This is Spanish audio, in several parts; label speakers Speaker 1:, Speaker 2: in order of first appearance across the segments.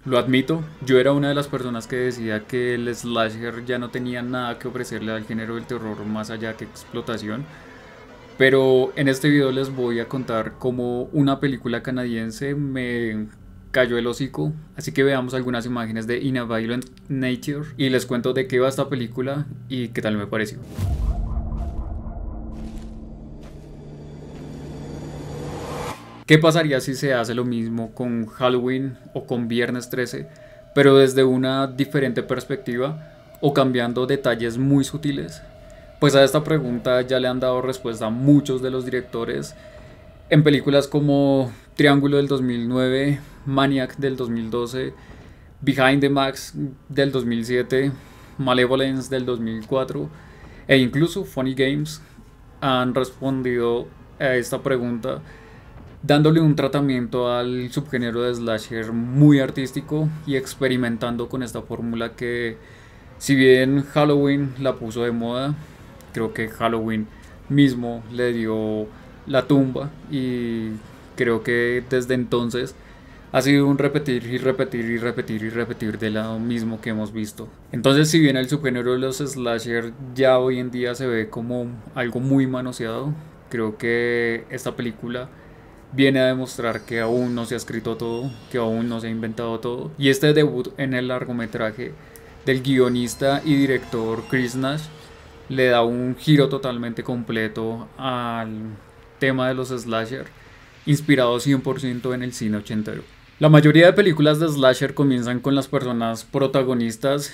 Speaker 1: Lo admito, yo era una de las personas que decía que el slasher ya no tenía nada que ofrecerle al género del terror más allá que explotación, pero en este video les voy a contar cómo una película canadiense me cayó el hocico, así que veamos algunas imágenes de In a Violent Nature y les cuento de qué va esta película y qué tal me pareció. ¿Qué pasaría si se hace lo mismo con Halloween o con Viernes 13, pero desde una diferente perspectiva o cambiando detalles muy sutiles? Pues a esta pregunta ya le han dado respuesta a muchos de los directores en películas como Triángulo del 2009, Maniac del 2012, Behind the Mask del 2007, Malevolence del 2004 e incluso Funny Games han respondido a esta pregunta dándole un tratamiento al subgénero de slasher muy artístico y experimentando con esta fórmula que, si bien Halloween la puso de moda, creo que Halloween mismo le dio la tumba y creo que desde entonces ha sido un repetir y repetir y repetir y repetir de lo mismo que hemos visto. Entonces, si bien el subgénero de los slasher ya hoy en día se ve como algo muy manoseado, creo que esta película viene a demostrar que aún no se ha escrito todo, que aún no se ha inventado todo. Y este debut en el largometraje del guionista y director Chris Nash le da un giro totalmente completo al tema de los slasher, inspirado 100% en el cine ochentero. La mayoría de películas de slasher comienzan con las personas protagonistas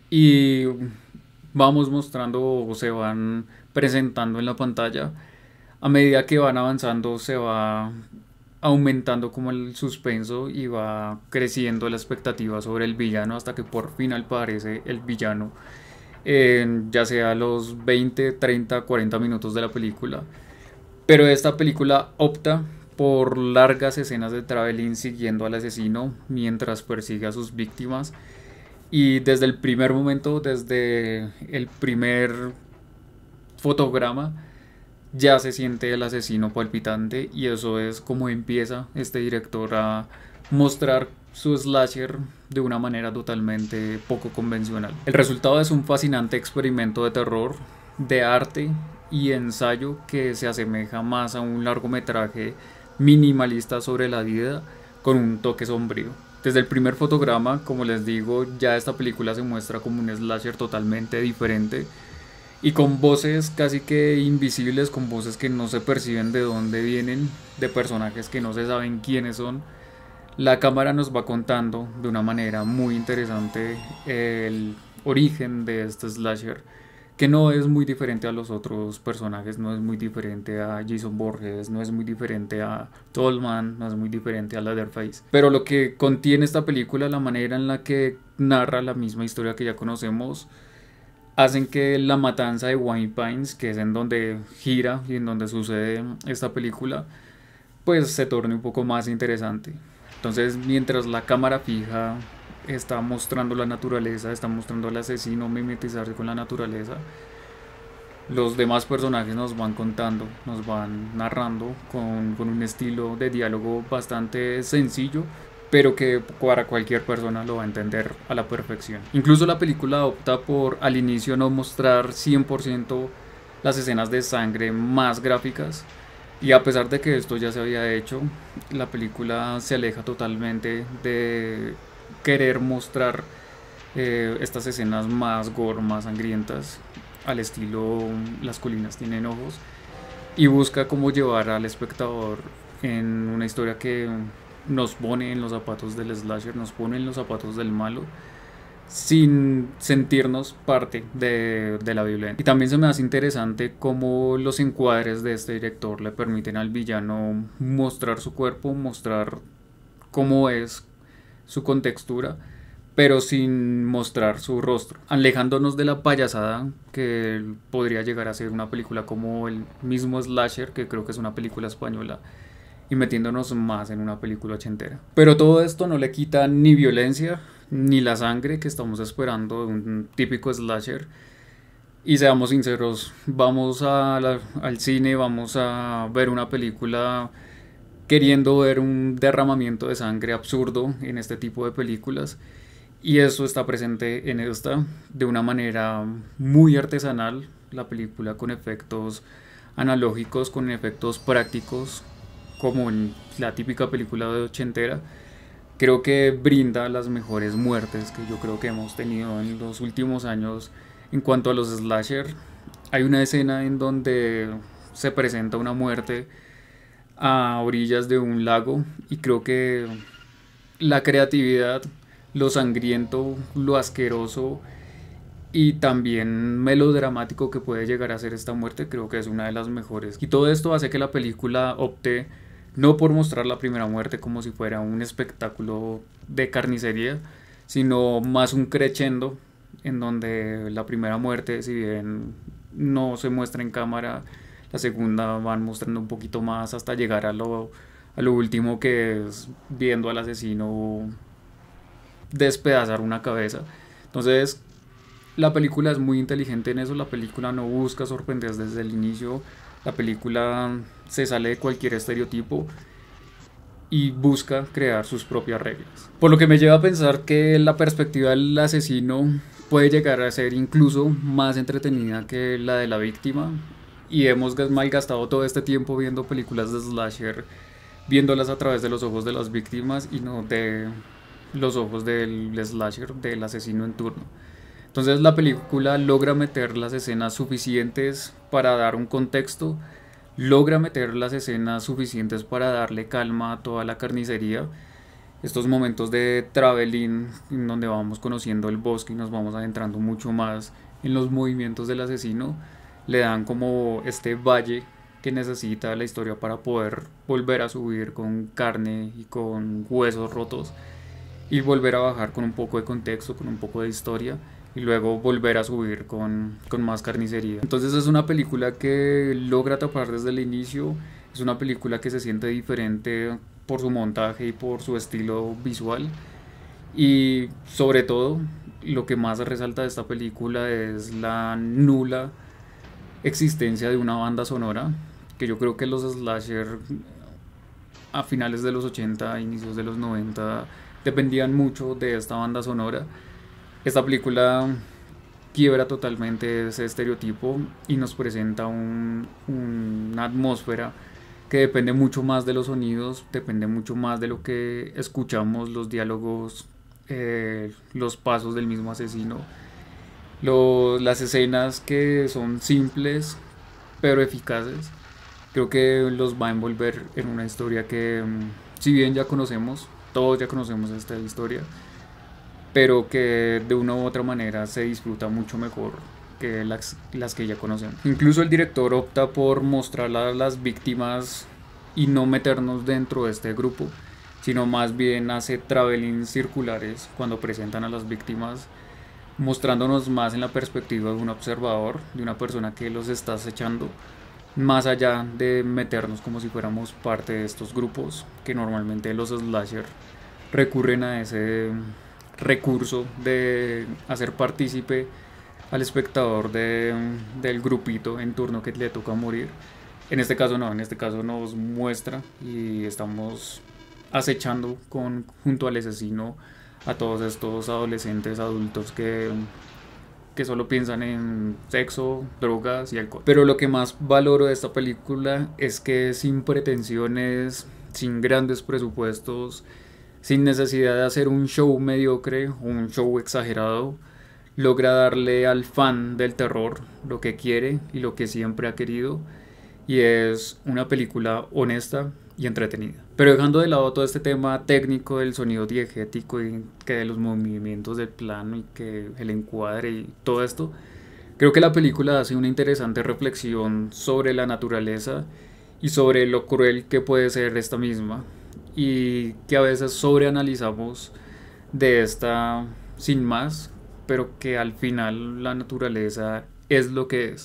Speaker 1: y vamos mostrando o se van presentando en la pantalla. A medida que van avanzando se va aumentando como el suspenso y va creciendo la expectativa sobre el villano hasta que por fin aparece el villano, ya sea los 20, 30, 40 minutos de la película. Pero esta película opta por largas escenas de traveling siguiendo al asesino mientras persigue a sus víctimas. Y desde el primer momento, desde el primer fotograma, ya se siente el asesino palpitante y eso es como empieza este director a mostrar su slasher de una manera totalmente poco convencional. El resultado es un fascinante experimento de terror, de arte y ensayo que se asemeja más a un largometraje minimalista sobre la vida con un toque sombrío. Desde el primer fotograma, como les digo, ya esta película se muestra como un slasher totalmente diferente y con voces casi que invisibles, con voces que no se perciben de dónde vienen, de personajes que no se saben quiénes son. La cámara nos va contando de una manera muy interesante el origen de este slasher, que no es muy diferente a los otros personajes, no es muy diferente a Jason Borges, no es muy diferente a Tallman, no es muy diferente a Leatherface. Pero lo que contiene esta película, la manera en la que narra la misma historia que ya conocemos, hacen que la matanza de White Pines, que es en donde gira y en donde sucede esta película, pues se torne un poco más interesante. Entonces, mientras la cámara fija está mostrando la naturaleza, está mostrando al asesino mimetizarse con la naturaleza, los demás personajes nos van contando, nos van narrando con un estilo de diálogo bastante sencillo, pero que para cualquier persona lo va a entender a la perfección. Incluso la película opta por al inicio no mostrar 100% las escenas de sangre más gráficas, y a pesar de que esto ya se había hecho, la película se aleja totalmente de querer mostrar estas escenas más gore, más sangrientas, al estilo Las colinas tienen ojos, y busca cómo llevar al espectador en una historia que nos pone en los zapatos del slasher, nos pone en los zapatos del malo, sin sentirnos parte de la violencia. Y también se me hace interesante cómo los encuadres de este director le permiten al villano mostrar su cuerpo, mostrar cómo es su contextura, pero sin mostrar su rostro, alejándonos de la payasada que podría llegar a ser una película como el mismo Slasher, que creo que es una película española, y metiéndonos más en una película ochentera. Pero todo esto no le quita ni violencia ni la sangre que estamos esperando de un típico slasher. Y seamos sinceros, vamos al cine, vamos a ver una película queriendo ver un derramamiento de sangre absurdo en este tipo de películas. Y eso está presente en esta de una manera muy artesanal, la película con efectos analógicos, con efectos prácticos, como en la típica película de ochentera. Creo que brinda las mejores muertes que yo creo que hemos tenido en los últimos años en cuanto a los slasher. Hay una escena en donde se presenta una muerte a orillas de un lago y creo que la creatividad, lo sangriento, lo asqueroso y también melodramático que puede llegar a ser esta muerte, creo que es una de las mejores. Y todo esto hace que la película opte no por mostrar la primera muerte como si fuera un espectáculo de carnicería, sino más un crescendo en donde la primera muerte, si bien no se muestra en cámara, la segunda van mostrando un poquito más hasta llegar a lo último, que es viendo al asesino despedazar una cabeza. Entonces, la película es muy inteligente en eso, la película no busca sorprender desde el inicio, la película se sale de cualquier estereotipo y busca crear sus propias reglas. Por lo que me lleva a pensar que la perspectiva del asesino puede llegar a ser incluso más entretenida que la de la víctima, y hemos malgastado todo este tiempo viendo películas de slasher, viéndolas a través de los ojos de las víctimas y no de los ojos del slasher, del asesino en turno. Entonces la película logra meter las escenas suficientes para dar un contexto, logra meter las escenas suficientes para darle calma a toda la carnicería. Estos momentos de traveling en donde vamos conociendo el bosque y nos vamos adentrando mucho más en los movimientos del asesino, le dan como este valle que necesita la historia para poder volver a subir con carne y con huesos rotos y volver a bajar con un poco de contexto, con un poco de historia y luego volver a subir con más carnicería. Entonces es una película que logra tapar desde el inicio, es una película que se siente diferente por su montaje y por su estilo visual, y sobre todo lo que más resalta de esta película es la nula existencia de una banda sonora, que yo creo que los slasher a finales de los 80, inicios de los 90 dependían mucho de esta banda sonora. Esta película quiebra totalmente ese estereotipo y nos presenta una atmósfera que depende mucho más de los sonidos, depende mucho más de lo que escuchamos, los diálogos, los pasos del mismo asesino, las escenas que son simples pero eficaces. Creo que los va a envolver en una historia que, si bien ya conocemos, todos ya conocemos esta historia, pero que de una u otra manera se disfruta mucho mejor que las que ya conocemos. Incluso el director opta por mostrar a las víctimas y no meternos dentro de este grupo, sino más bien hace travelings circulares cuando presentan a las víctimas, mostrándonos más en la perspectiva de un observador, de una persona que los está acechando, más allá de meternos como si fuéramos parte de estos grupos que normalmente los slasher recurren a ese recurso de hacer partícipe al espectador del grupito en turno que le toca morir. En este caso no, en este caso nos muestra y estamos acechando junto al asesino a todos estos adolescentes adultos que solo piensan en sexo, drogas y alcohol. Pero lo que más valoro de esta película es que sin pretensiones, sin grandes presupuestos, sin necesidad de hacer un show mediocre o un show exagerado, logra darle al fan del terror lo que quiere y lo que siempre ha querido, y es una película honesta y entretenida. Pero dejando de lado todo este tema técnico del sonido diegético y que de los movimientos del plano y que el encuadre y todo esto, creo que la película hace una interesante reflexión sobre la naturaleza y sobre lo cruel que puede ser esta misma, y que a veces sobreanalizamos de esta sin más, pero que al final la naturaleza es lo que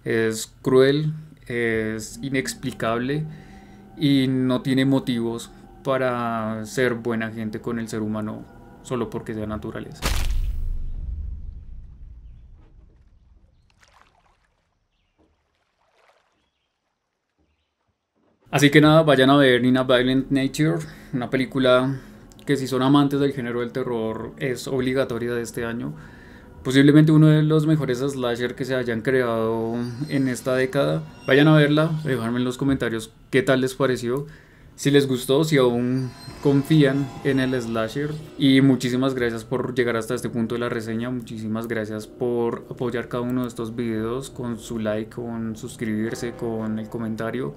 Speaker 1: es cruel, es inexplicable y no tiene motivos para ser buena gente con el ser humano solo porque sea naturaleza. Así que nada, vayan a ver In a Violent Nature, una película que si son amantes del género del terror es obligatoria de este año. Posiblemente uno de los mejores slasher que se hayan creado en esta década. Vayan a verla, déjenme en los comentarios qué tal les pareció, si les gustó, si aún confían en el slasher. Y muchísimas gracias por llegar hasta este punto de la reseña, muchísimas gracias por apoyar cada uno de estos videos con su like, con suscribirse, con el comentario.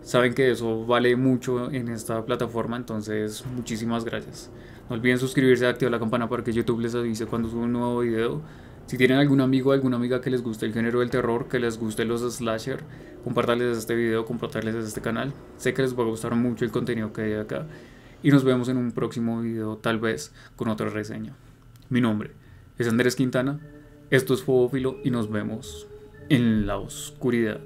Speaker 1: Saben que eso vale mucho en esta plataforma, entonces muchísimas gracias. No olviden suscribirse y activar la campana para que YouTube les avise cuando suba un nuevo video. Si tienen algún amigo o alguna amiga que les guste el género del terror, que les guste los slasher, compartirles este video, compartirles este canal. Sé que les va a gustar mucho el contenido que hay acá. Y nos vemos en un próximo video, tal vez con otra reseña. Mi nombre es Andrés Quintana, esto es Fobófilo y nos vemos en la oscuridad.